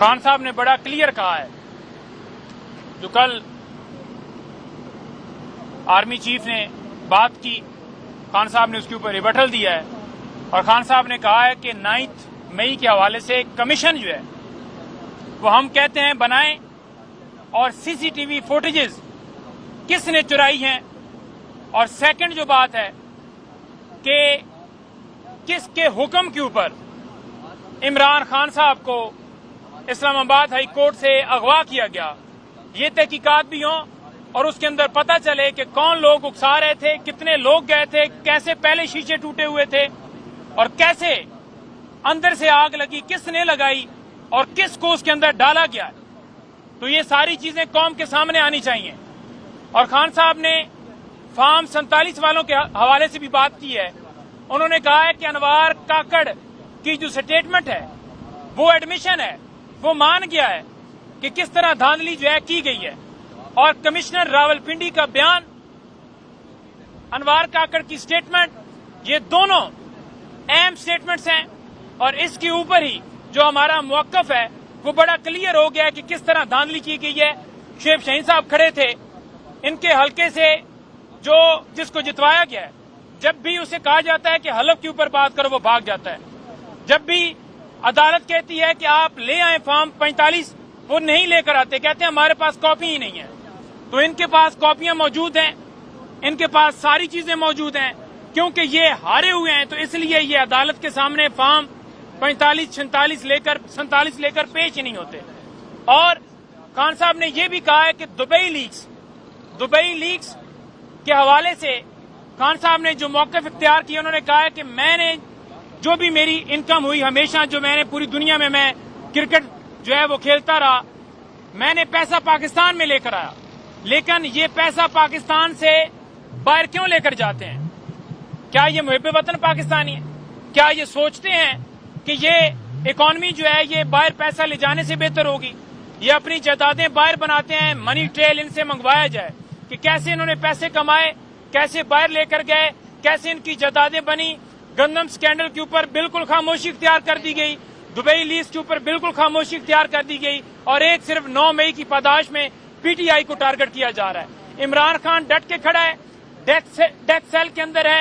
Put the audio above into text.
खान साहब ने बड़ा क्लियर कहा है, जो कल आर्मी चीफ ने बात की, खान साहब ने उसके ऊपर रिबटल दिया है और खान साहब ने कहा है कि 9 मई के हवाले से एक कमीशन जो है वो हम कहते हैं बनाएं और सीसीटीवी फुटेजेस किसने चुराई हैं, और सेकंड जो बात है कि किसके हुक्म के ऊपर इमरान खान साहब को इस्लामाबाद हाई कोर्ट से अगवा किया गया, ये तहकीकात भी हों और उसके अंदर पता चले कि कौन लोग उकसा रहे थे, कितने लोग गए थे, कैसे पहले शीशे टूटे हुए थे और कैसे अंदर से आग लगी, किसने लगाई और किसको उसके अंदर डाला गया। तो ये सारी चीजें कौम के सामने आनी चाहिए। और खान साहब ने फार्म 47 वालों के हवाले से भी बात की है। उन्होंने कहा है कि अनवार काकड़ की जो स्टेटमेंट है वो एडमिशन है, वो मान गया है कि किस तरह धांधली जो है की गई है। और कमिश्नर रावलपिंडी का बयान, अनवार काकड़ की स्टेटमेंट, ये दोनों अहम स्टेटमेंट्स हैं और इसके ऊपर ही जो हमारा मौकफ है वो बड़ा क्लियर हो गया है कि किस तरह धांधली की गई है। शेख शहीन साहब खड़े थे, इनके हलके से जो जिसको जितवाया गया है, जब भी उसे कहा जाता है कि हलफ के ऊपर बात करो वो भाग जाता है। जब भी अदालत कहती है कि आप ले आए फॉर्म 45, वो नहीं लेकर आते, कहते हैं हमारे पास कॉपी ही नहीं है। तो इनके पास कॉपियां मौजूद हैं, इनके पास सारी चीजें मौजूद हैं, क्योंकि ये हारे हुए हैं तो इसलिए ये अदालत के सामने फॉर्म 45, 46 लेकर 47 लेकर पेश ही नहीं होते। और खान साहब ने यह भी कहा है कि दुबई लीक्स के हवाले से खान साहब ने जो मौक़िफ़ इख्तियार किया, उन्होंने कहा है कि मैंने जो भी मेरी इनकम हुई, हमेशा जो मैंने पूरी दुनिया में मैं क्रिकेट जो है वो खेलता रहा, मैंने पैसा पाकिस्तान में लेकर आया, लेकिन ये पैसा पाकिस्तान से बाहर क्यों लेकर जाते हैं? क्या ये मुहिब वतन पाकिस्तानी है? क्या ये सोचते हैं कि ये इकॉनमी जो है ये बाहर पैसा ले जाने से बेहतर होगी? ये अपनी जायदादें बाहर बनाते हैं, मनी ट्रेल इनसे मंगवाया जाए कि कैसे इन्होंने पैसे कमाए, कैसे बाहर लेकर गए, कैसे इनकी जायदादें बनी। गंदम स्कैंडल के ऊपर बिल्कुल खामोशी इख्तियार कर दी गई, दुबई लीज के ऊपर बिल्कुल खामोशी इख्तियार कर दी गई और एक सिर्फ 9 मई की पादाश में पीटीआई को टारगेट किया जा रहा है। इमरान खान डट के खड़ा है, डेथ सेल के अंदर है।